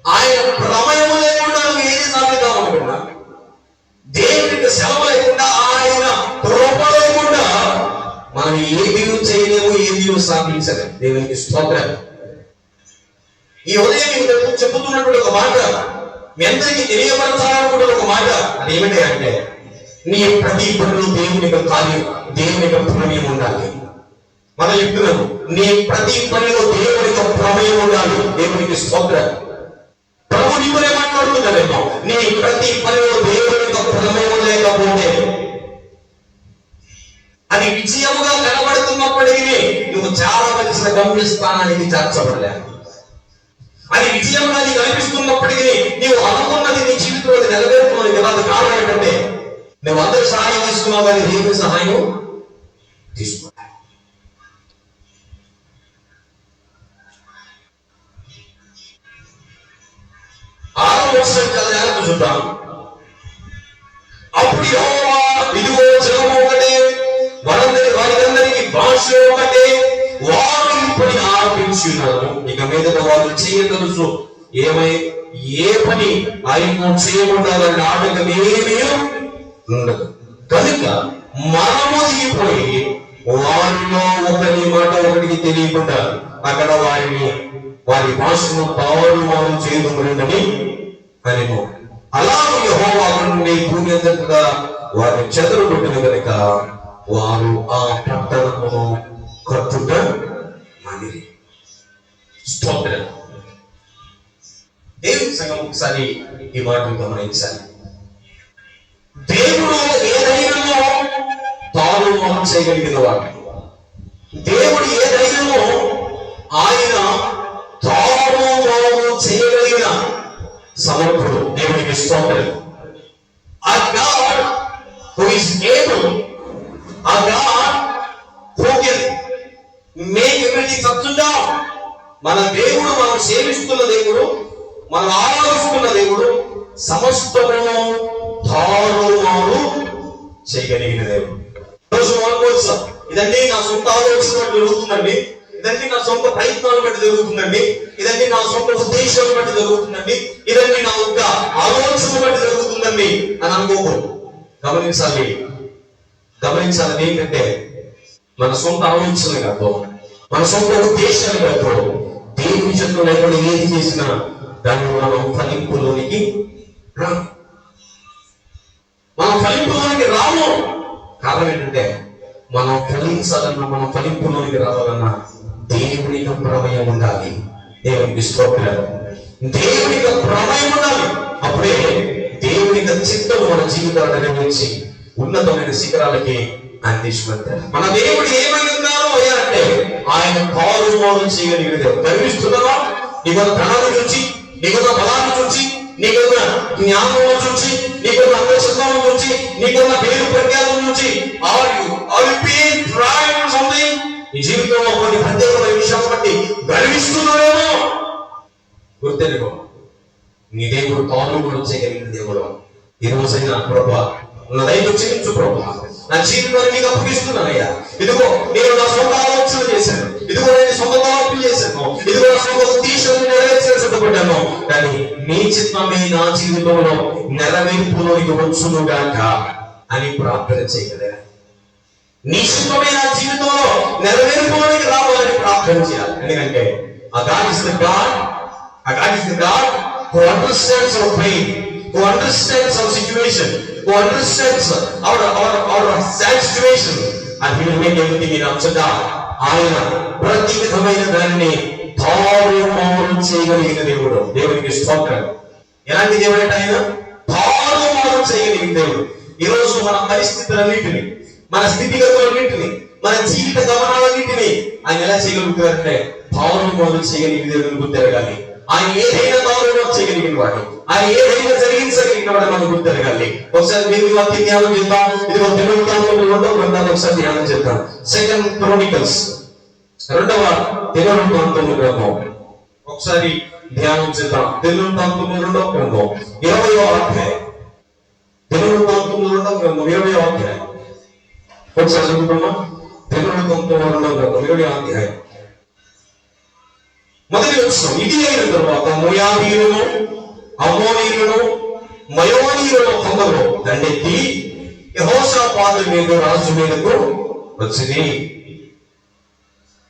ఆయన ప్రమేయం లేకుండా నువ్వు ఏది సాధిద్దామనుకున్నా, దేవునికి సెలవు లేకుండా, ఆయన కృప లేకుండా మనం ఏది చేయలేము, ఏది సాధించలేము. దేవునికి స్తోత్రం. ఈ ఉదయం మీకు చెబుతున్నటువంటి ఒక మాట, మీ అందరికీ తెలియపరచాలనుకుంటున్న ఒక మాట, అది ఏమిటి అంటే, నీ ప్రతి పనిలో దేవుని యొక్క కార్యం, దేవుని యొక్క ప్రమేయం ఉండాలి. మనం చెప్తున్నాము, నీ ప్రతి పనిలో దేవుని యొక్క ప్రమేయం ఉండాలి. దేవునికి స్తోత్రం. ప్రభు నీవే మాట్లాడుతున్నారేమో, నీ ప్రతి పనిలో దేవుని యొక్క ప్రమేయం లేకపోతే అది విజయముగా కనబడుతున్నప్పటికీ నువ్వు చాలా మంచి గమ్యస్థానానికి చేర్చబడలేదు. అది విజయంగా నీకు అనిపిస్తున్నప్పటికీ నీవు అనుకున్నది నీ జీవితంలో నెరవేరుతున్నది కదా. అది కారణం ఏంటంటే, నువ్వు అందరి సహాయం తీసుకున్నావు కానీ దేవుని సహాయం తీసుకున్నావు. ఆరో వచనం చదివాను చూద్దాం. అప్పుడు యెహోవా, ఇదిగో జనము ఒకటే, వారందరికీ భాష ఒకటే, వారు పని ఆరంభించున్నారు. ఇక మీద వారు చేయగలుసు ఏ పని ఆయన చేయకుండా వారిని ఆటంకం ఏమీ ఉండదు. కనుక మనము దిగిపోయి వారిలో ఒకరి మాట ఒకరికి తెలియకుండా అక్కడ వారి భాషను తారుమారు చేయదుమని అనేమో. అలా యెహోవా నుండి భూమి అంతటా వారిని చెదరగొట్టిన కనుక వారు ఆ పట్టణమును కట్టుట మానిరి. స్తోత్రం. దేవుని సంఘం ఒకసారి ఈ మాటను గమనించాలి. దేవుడు ఏదైనా తారుమారు చేయగలిగిన వాడు. దేవుడు ఏదైనా ఆయన తారుమారు చేయగలిగిన సమర్థుడు. దేవునికి స్తోత్రం. A God who is able, a God who can make everything up to down. మన దేవుడు, మనం సేవిస్తున్న దేవుడు, మనం ఆరాధిస్తున్న దేవుడు సమస్తమును తారుమారు చేయగలిగిన దేవుడు. ఇదండి నా సొంత ఆలోచన బట్టి జరుగుతుందండి, ఇదండి నా సొంత ప్రయత్నాలు బట్టి జరుగుతుందండి, ఇదండి నా సొంత ఉద్దేశాలు బట్టి జరుగుతుందండి, ఇదండి నా యొక్క ఆలోచన బట్టి జరుగుతుందండి అని అనుకోకూడదు. గమనించాలి ఏంటంటే, మన సొంత ఆలోచన కాదు, మన సొంత ఉద్దేశాలు కాదు, దేవుని చెట్లు లేకుండా ఏది చేసినా దాన్ని మనం ఫలింపులోనికి రాము. కారణం ఏంటంటే, మనం ఫలించాలన్నా, మనం ఫలింపులోనికి రావాలన్నా దేవుని యొక్క ప్రమేయం ఉండాలి. దేవునికి స్తోత్రం. దేవుని యొక్క ప్రమేయం ఉండాలి. అప్పుడే దేవుని యొక్క చిత్తం మన జీవితాలను నెరవేర్చి ఉన్నతమైన శిఖరాలకి ఆయన తీసుకుంటారు. మన దేవుడు ఏమై ఉన్నారో అంటే, ఆయన తారుమారు చేయగలిగిన దేవుడు. గర్విస్తున్నావా? నీకున్న ధనాన్ని చూచి, నీకున్న బలాన్ని చూచి, నీకున్న జ్ఞానం చూచి, నీకున్న అంగశబ్దాలను చూచి, నీకున్న పేరు ప్రఖ్యాతం చూచి, ఈ జీవితంలో కొన్ని ప్రత్యేకమైన విషయాలు బట్టి గర్విస్తున్నావేమో. గుర్తెరుగో, నీ దేవుడు తారుమారు చేయగలిగిన దేవుడు. ఈ రోజైనా ప్రభా నా దైవ క్షమించు ప్రభా, నా జీవితాన్ని నీకు అప్పగిస్తున్నానయ్యా. ఇదిగో నేను నా సొంత ఆలోచన చేశాను, ఇదిగో నేను సొంత తలపులు చేశాను, ఇదిగో నా సొంత ఉద్దేశాలను నెరవేర్చేసి సిద్ధపడ్డాను. కానీ నీ చిత్తమే నా జీవితంలో నెరవేర్పులోకి వచ్చునుగాక అని ప్రార్థన చేయగలరా? నీ చిత్తమే నా జీవితంలో నెరవేర్పులోనికి రావాలని ప్రార్థన చేయాలి. ఎందుకంటే ఆ God is the God who understands our pain, who understands our situation, who understands our sad situation, and he will make everything in upside down. ఆయన ప్రతి విధమైన దానిని తారుమారు చేయగలిగిన దేవుడు. దేవునికి స్తోత్రం. ఎలాంటి దేవుడు అంటే ఆయన తారుమారు చేయగలిగిన దేవుడు. ఈ రోజు మన పరిస్థితులన్నింటినీ, మన స్థితిగతులన్నింటినీ, మన జీవిత గమనాలన్నింటినీ ఆయన ఎలా చేయగలుగుతారంటే తారుమారు చేయగలిగిన దేవుడిని గుర్తెరగాలి. ఆయన ఏదైనా తారుమారు చేయగలిగిన వాడు, ఆయన ఏదైనా జరిగించగలిగిన వాడు మనం గుర్తెరగాలి. ఒకసారి మీరు వాక్యం ధ్యానం చేద్దాం. ఇదిగో దినవృత్తాంతములు 2వ గ్రంథాన్ని ఒకసారి ధ్యానం చేద్దాం. 2 Chronicles 2వ దినవృత్తాంతముల గ్రంథం ఒకసారి ధ్యానం చేద్దాం. దినవృత్తాంతములు 2వ గ్రంథం 20వ అధ్యాయం. దినవృత్తాంతములు 2వ గ్రంథం 20వ అధ్యాయం ఒకసారి చదువుకుందాం. దినవృత్తాంతములు 2వ గ్రంథం 20వ అధ్యాయం మొదటి వచనం. ఇది అయిన తరువాత మోయాబీయులను, అమ్మోనీయులను, మయోనీయులను కొందరు దండెత్తి యెహోషాపాతు మీద రాజు మీదకు వచ్చింది.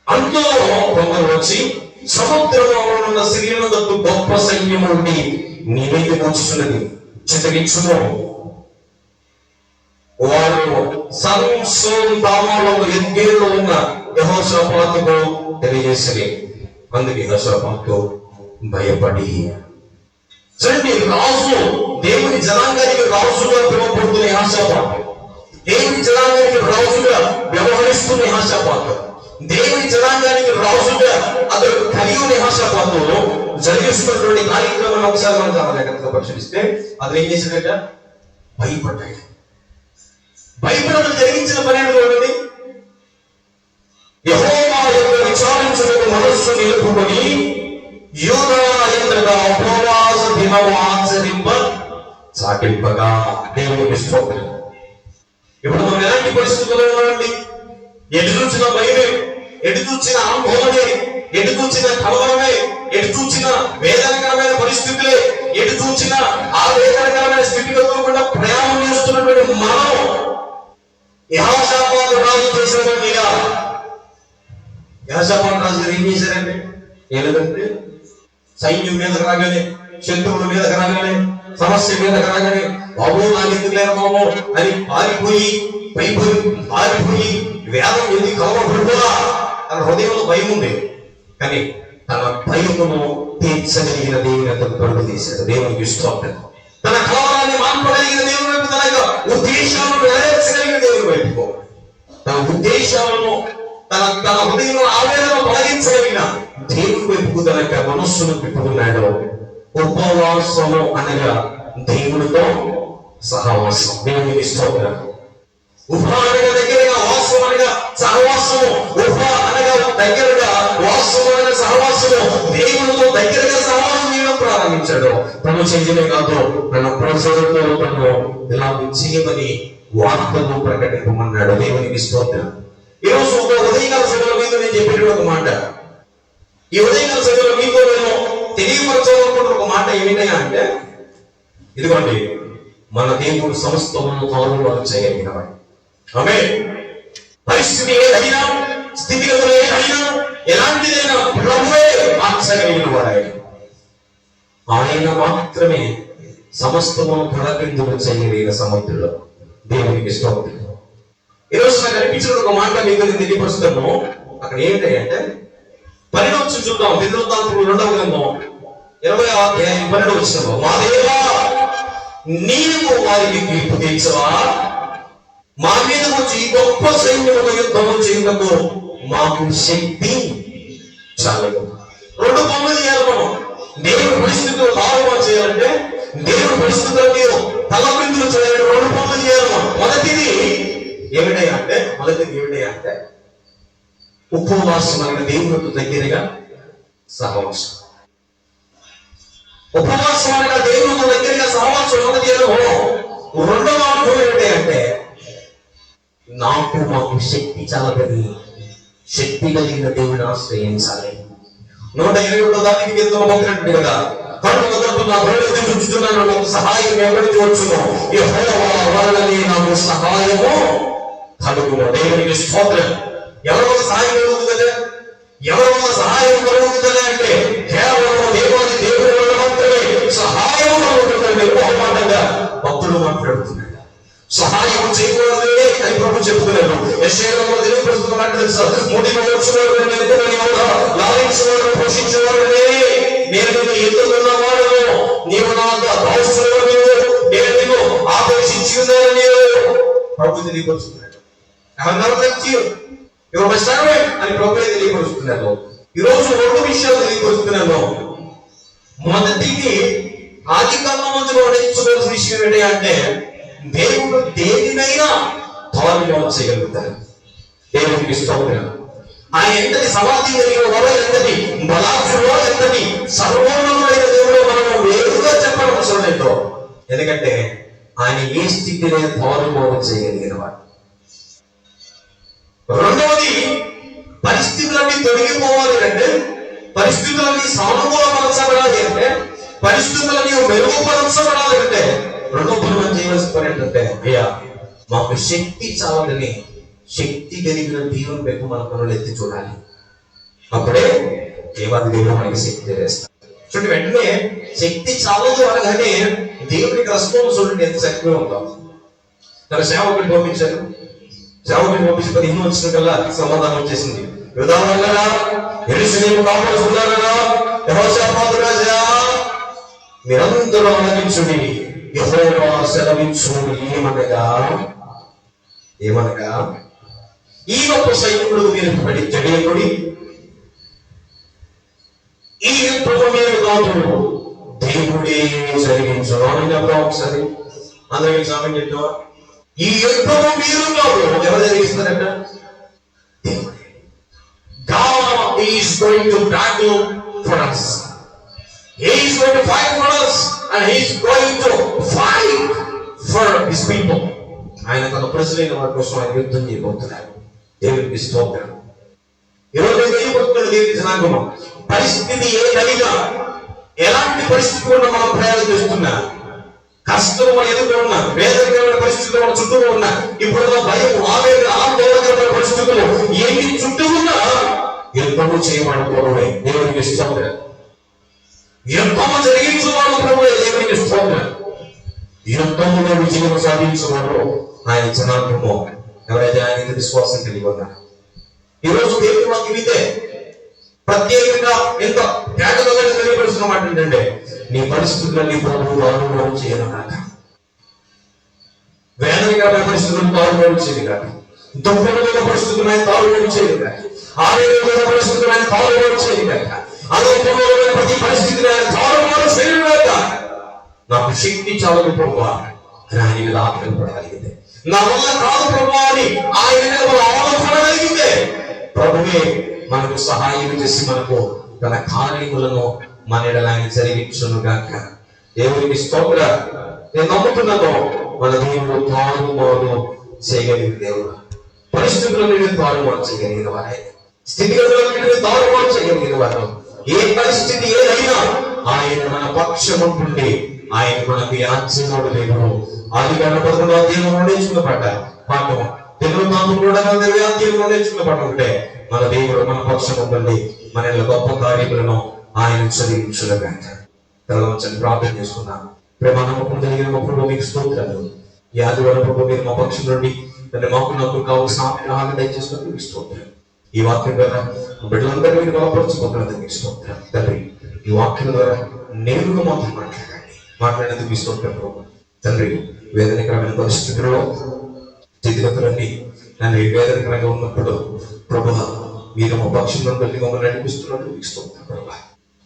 అందులో కొందరు వచ్చి సముద్రంలో ఉన్న సిరియనులకు గొప్ప సైన్యము నుండి నీ మీదకి వచ్చుచున్నది, చిత్తగించుము. వారు సంసోను తామాలో ఎద్గేలో ఉన్న యెహోషాపాతుకు తెలియజేసిరి. అందుకే యెహోషాపాతు భయపడి. చూడండి, రాజు, దేవుని జనాంగానికి రాజుగా పిలువబడుతున్న యెహోషాపాతు, దేవుని జనాంగానికి రాజుగా వ్యవహరిస్తున్న యెహోషాపాతు, దేవుని జనాంగానికి రాజుగా అతడు కలియుగ యెహోషాపాతు జరిగిస్తున్నటువంటి కార్యక్రమాన్ని ఒకసారి మనం చాలా జాగ్రత్తగా పరిశీలిస్తే అతను ఏం చేశాడట? భయపడ్డాడు. భయపడడం జరిగించిన పని ఏంటంటే యెహోవా యొక్క విచారించుటకు మనస్సు నిలుపుకొని యూదా ఎంతగా ఉపవాస దినము ఆచరింప సాటింపగా. దేవునికి స్తోత్రం. ఇప్పుడు మనం ఎలాంటి పరిస్థితుల్లో ఉన్నామండి? ఎటు చూసిన భయమే, ఎటు చూసిన ఆందోళనే, ఎటు చూసిన కలవరమే, ఎటు చూసిన వేదనకరమైన పరిస్థితులే, ఎటు చూసిన ఆ వేదనకరమైన స్థితిగతులు కూడా ప్రయాణం చేస్తున్నటువంటి మనం యెహోషాపాతు రాజు చేసినటువంటి యెహోషాపాతు రాజు గారు ఏం చేశారంటే, ఏదంటే సైన్యం మీదకి రాగానే, శత్రువుల మీదకి రాగానే, సమస్య మీదకి రాగానే బాబు నాకెందుకు లేరు బాబు అని పారిపోయి పారిపోయి వేదం ఎందుకు కలవబడుతుందా తన హృదయంలో భయం ఉంది. కానీ తన భయమును తీర్చగలిగిన దేవుని అతను పరుగు తీశాడు. దేవునికి స్తోత్రం. తన కలవరాన్ని మాన్పగలిగిన దేవుని వైపు, తన యొక్క ఉద్దేశాలను నెరవేర్చగలిగిన దేవుని వైపు, తన ఉద్దేశాలను తన హృదయంలో ఆవేదన తొలగించగలిగిన దేవుని వైపు తన యొక్క మనస్సును పెట్టుకున్నాడు. ఉపవాసము అనగా దేవునితో సహవాసం. దేవునికి స్తోత్రం. ఉప అనగా దగ్గరగా, వాసం అనగా సహవాసము. ఉప అనగా దగ్గరగా, వాసం అనగా సహవాసము. దేవునితో దగ్గరగా సహవాసం చేయడం ప్రారంభించాడు. తను చేయడమే కాదు, తన ప్రజలతో తను ఇలా చేయమని వార్తను ప్రకటింపమన్నాడు. దేవునికి స్తోత్రం. ఈ రోజు ఒక ఉదయకాల సభలో మీద నేను చెప్పేటువంటి ఒక మాట, ఈ ఉదయకాల సభలో మీకు నేను తెలియపరచాలనుకుంటున్న ఒక మాట ఏమిటా అంటే, ఇదిగోండి, మన దేవుడు సమస్తమును తారుమారు చేయగలిగినవాడు. ఆమేన్. పరిస్థితి ఏదైనా, స్థితిగతులు ఏదైనా, ఎలాంటిదైనా ప్రభువే మార్చగలిగిన వాడు. ఆయన మాత్రమే సమస్తమును తలకిందులు చేయగలిగిన సముద్రుడు. దేవునికి స్తోత్రం. ఈరోజు నాకు అనిపించిన ఒక మాట మీకు నేను తెలియపరుస్తాను. అక్కడ ఏంటంటే, పరిణామం చూద్దాం. దినవృత్తాంతములు 2వ గ్రంథం 20వ అధ్యాయం 12వ వచనంలో, మా దేవా నీవు వారికి తీర్పు తీర్చవా, మా మీద వచ్చి గొప్ప సైన్యముతో యుద్ధము చేయుటకు మాకు శక్తి చాలదు. 2 పనులు చేయాలి మనం. దేవుడి పరిస్థితులు తారుమారు చేయాలంటే, దేవుడి పరిస్థితుల్లో మీరు తలపిందులు చేయాలంటే 2 పనులు చేయాలి మనం. మొదటిది ఏమిటయ్యా అంటే ఉపవాసం అనగా దేవుడితో దగ్గరగా సహవాసం. ఉపవాసం అనగా దేవుడితో దగ్గరగా సహవాసం. మొదటి అనుభవం. 2వ అనుభవం ఏమిటంటే, మాకు శక్తి చాలదని శక్తి కలిగిన దేవుని ఆశ్రయించాలి. 121వ దానికి కింద మొదలెట్టు కదా, కళ్ళు మొదలుతున్నా బరువు చూస్తున్నాను, నాకు సహాయం ఎవరికి వచ్చును, యెహోవా వలననే నాకు సహాయము కలుగును. దేవునికి స్తోత్రం. ఎవరో సహాయం కలుగుతుంది, ఎవరో సహాయం కలుగుతుంది అంటే కేవలం దేవుడి వల్ల మాత్రమే సహాయం కలుగుతుంది. బహుమానంగా భక్తులు మాట్లాడుతున్నాడు. సహాయం చేయకూడదే అని ప్రభు చెప్తున్నాడు. యెషయాలో దేవుని ప్రస్తుతం మాట్లాడుతున్నారు. ముడిని వచ్చేవాడు, లాలించేవాడు, పోషించేవాడు నేను ఎందుకున్నవాడు, నీవు నాకు అవసరం, నేను ఆపద ప్రభు తెలియపరుచుకున్నాడు. అని ప్రభు తెలియపరుచుకున్నాడు. ఈరోజు 2 విషయాలు తెలియపరుచుకున్నాను. మొదటిది ఆది కాండమందు గమనించుకోవాల్సిన విషయం ఏంటి అంటే, దేవుడు దేనినైనా తారుమారు చేయగలుగుతారు. దేవునికి స్తోత్రం. ఆయన ఎంతటి సమాధి కలిగిన వాడు, ఎంతటి బలాక్షుడో, ఎంతటి సర్వోన్నతమైన దేవుడో మనం వేరుగా చెప్పడం అవసరం లేదు. ఎందుకంటే ఆయన ఏ స్థితిని తారుమారు చేయగలిగిన వాడు. రెండవది, పరిస్థితులన్నీ తొలగిపోవాలి అంటే, పరిస్థితులన్నీ సానుకూలపరచబడాలి అంటే, పరిస్థితులన్నీ మెరుగుపరచబడాలి అంటే, రెండో పని మనం చేయవలసిన పని ఏంటంటే, అయ్యా మాకు శక్తి చాలని శక్తి కలిగిన దేవుని వైపు మన పనులు ఎత్తి చూడాలి. అప్పుడే దేవాది దేవుడు మనకి శక్తి వేస్తాడు. చూడండి, వెంటనే శక్తి చాలదు అనగానే దేవునికి రెస్పాన్స్ చూడండి ఎంత శక్తిగా ఉంటాం. తన సేవకుని పంపించారు. సేవకుని పంపించి 15 వచ్చిన కల్లా సమాధానం వచ్చేసింది. మీరందరూ ఆలకించుడి, యెహోవా సెలవిచ్చును ఏమనగా ఈ గొప్ప సైనికుడు మీరు తెలియకుడి, ఈ యుద్ధము మీరు కాదు, దేవుడే జరిగించు. ఒకసారి అందరికి సామెత చెప్తావా? ఈ యుద్ధము మీరు కాదు, ఎవరు జరిగిస్తారంట? దేవుడే. God is going to battle for us. He is going to fight for us and he is going to fight for his people. ఆయన తన ప్రజలైన వారి కోసం ఆయన యుద్ధం చేయబోతున్నాడు. దేవునికి స్తోత్రం. ఈరోజు తెలియబడుతున్న దేవుని జనాంగము, పరిస్థితి ఏదైనా, ఎలాంటి పరిస్థితి కూడా మనం ప్రయాణం చేస్తున్నా, కష్టం మన ఎదురు ఉన్నా, వేదనకరమైన పరిస్థితులు మన చుట్టూ ఉన్నా, ఇప్పుడు భయం, ఆవేదన, ఆందోళనకరమైన పరిస్థితులు ఎన్ని చుట్టూ ఉన్నా యుద్ధము చేయమని ప్రభువే. దేవునికి స్తోత్రం. యుద్ధము జరిగించువాడు ప్రభువే. దేవునికి స్తోత్రం. యుద్ధములో విజయం సాధించువాడు ఆయన జనాంగము. ఎవరైతే ఆయన విశ్వాసం కలిగి ఉన్నారు. ఈరోజు దేవుడు మాకు ఇదే ప్రత్యేకంగా ఎంత త్యాగంగా తెలియపరుస్తున్న మాట ఏంటంటే, నీ పరిస్థితులన్నీ ప్రభువు అనుభవం చేయను కాక, వేదనకరమైన పరిస్థితులను తారుమారు చేయను కాక, దుఃఖమైన పరిస్థితులను ఆయన తారుమారు చేయను కాక, ఆవేదనమైన పరిస్థితులను ఆయన తారుమారు చేయను కాక, అనుభవమైన ప్రతి పరిస్థితిని ఆయన తారుమారు చేయను కాక, నాకు శక్తి చాలదు ప్రభువా అని ఆయన మీద ఆత్మపడగలిగింది. నా వల్ల కాదు ప్రభువా అని ఆయన మీద ఆలోచనగలిగిందే ప్రభువే మనకు సహాయం చేసి మనకు తన కార్యములను మన ఎడల ఆయన జరిగించును గాక. దేవునికి స్తోత్ర. నేను నమ్ముతున్నాను మన దేవుడు తారుమారు చేయగలిగిన దేవుడు. పరిస్థితులను తారుమారు చేయగలిగిన వారు, స్థితిగతులను తారుమారు చేయగలిగిన వారు. ఏ పరిస్థితి ఏదైనా ఆయన మన పక్షముంటుండి ఆయన మనకు యాచనోడు దేవుడు. ఆదికాండం 11వ అధ్యాయంలో నేర్చుకున్న పాఠం తెలుగు నామం కూడా నేర్చుకున్న పాఠం ఉంటే, మన దేవుడు మన పక్షం ఉండండి, మన గొప్ప కార్యములను ఆయన చదివించుగాక. తెలవచ్చని ప్రార్థన చేసుకున్నాను. ప్రేమ నమ్మకం కలిగిన మా ప్రభు మీకు స్తోత్రాలు. ఈ ఆదివారం ప్రభు మీరు మా పక్షం నుండి దాన్ని మాకు నాకు కావాల్సిన ఆహారం దయచేసుకుని మీకు స్తోత్రం. ఈ వాక్యం ద్వారా బిడ్డలందరూ మీరు బలపరచుకుంటున్నందుకు మీకు స్తోత్రం తండ్రి. ఈ వాక్యం ద్వారా నేరుగా మాత్రం మాట్లాడేందుకు మీ స్తోత్రం ప్రభు తండ్రి. వేదనకరమైన పరిస్థితుల్లో స్థితిగతులన్నీ నన్ను వేదనకరంగా ఉన్నప్పుడు ప్రభు మీరు మా పక్షంలో వెళ్ళి మమ్మల్ని నడిపిస్తున్నట్టు మీకు స్తోత్రం ప్రభు.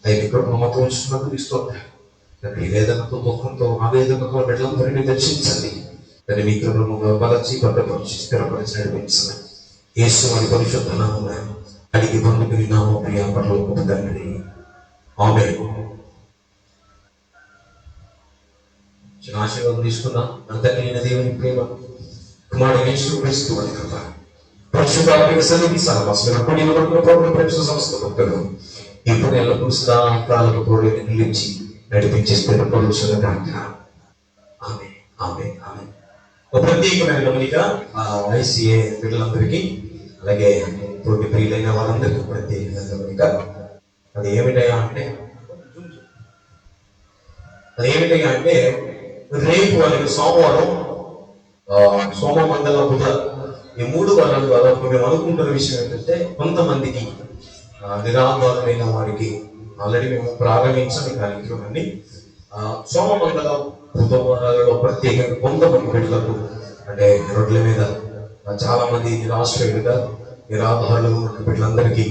అయితే ప్రభు మాతో ఉంచుతున్నట్టు మీకు స్తోత్రం తండ్రి. వేదనతో, దుఃఖంతో, ఆవేదనతో బిడ్డలందరినీ దర్శించండి తండ్రి. మీ కృపను బలచి భద్రపరిచి స్థిరపరిచి నడిపించండి. యేసు వారి పరిశుద్ధ నామమున అడిగి పొందుకుని నామ ప్రియ పరలోకపు తండ్రి. ఆమేన్. ఆశీర్వాదం తీసుకుందాం. అంతటి దేవుని ప్రేమ, కుమారుడు యేసుక్రీస్తు వారి కృప, పరిశుద్ధాత్మ సన్నిధి సహవాసమును కూడి నిలబడుకున్న ప్రభువును ప్రేమిస్తున్న సమస్త భక్తులు ఇప్పుడు ఎల్లప్పుడూ సదాకాలము తోడుగా నిలిచి నడిపించి స్థిరపరుచును గాక. ఆమేన్. ఆమేన్. ఆమేన్. ఒక ప్రత్యేకమైన గమనిక ఐసీఏ బిడ్డలందరికీ, అలాగే తోటి ప్రియులైన వాళ్ళందరికీ ప్రత్యేకమైన గమనిక. అది ఏమిటయ్యా అంటే రేపు వాళ్ళకి సోమవారం, సోమమంగళ, బుధ, ఈ 3 వారాలు దాదాపు మేము అనుకుంటున్న విషయం ఏంటంటే, కొంతమందికి నిరాధారమైన వారికి ఆల్రెడీ మేము ప్రారంభించాం ఈ కార్యక్రమాన్ని. సోమమంగళ, బుధవారాలలో ప్రత్యేకంగా కొంతమంది బిడ్డలకు అంటే రోడ్ల మీద చాలా మంది నిరాశ్రయులుగా నిరాధారులు వీళ్ళందరికీ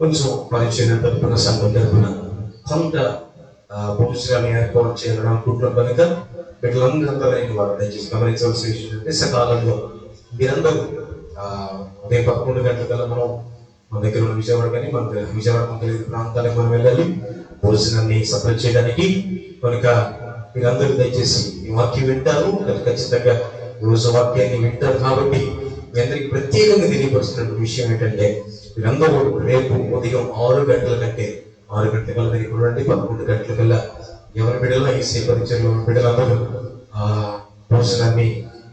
కొంచెం పరిచయం తరపున సంఘం తరపున కొంత భోజనాన్ని ఏర్పాటు చేయాలని అనుకుంటున్నాం కనుక వీళ్ళందరూ వారు దయచేసి గమనించవలసిన విషయం అంటే సకాలంలో మీరందరూ ఉదయం 11 గంటలకల్లా మనం మన దగ్గర ఉన్న విజయవాడ కానీ మన విజయవాడ మంత్రి ప్రాంతాలకు మనం వెళ్ళాలి భోజనాన్ని సప్లై చేయడానికి. కనుక మీరందరూ దయచేసి ఈ వాక్యం వింటారు, ఖచ్చితంగా రోజు వాక్యాన్ని వింటారు. కాబట్టి మీ అందరికి ప్రత్యేకంగా తెలియపరుస్తున్న విషయం ఏంటంటే మీరందరూ రేపు ఉదయం 6 గంటల కంటే 6 గంటల కల్లా మీరు ఇప్పుడు 11 గంటల కల్లా ఎవరి బిడ్డలో ఈ పరిచయంలో బిడ్డలందరూ భోజనాన్ని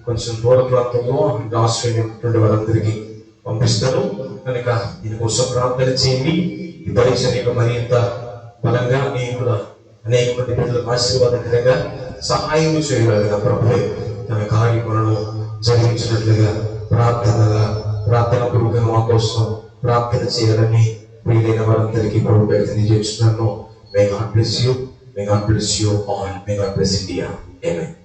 కొంచెం దూర ప్రాంతంలో ఆశ్రయించినటువంటి వారందరికీ పంపిస్తారు. కనుక దీనికోసం ప్రార్థన చేయండి. ఈ పరీక్ష మరింత బలంగా నేను కూడా అనేక మంది బిడ్డలకు ఆశీర్వాదకరంగా సహాయం చేయగలగా ప్రభువే తన కార్యములను జరిగించినట్లుగా ప్రార్థన పూర్వకంగా మా కోసం ప్రార్థన చేయాలని వీలైన వారందరికీ ప్రభు పేరు తెలియజేస్తున్నాను. May God bless you. May God bless you all. May God bless India. Amen.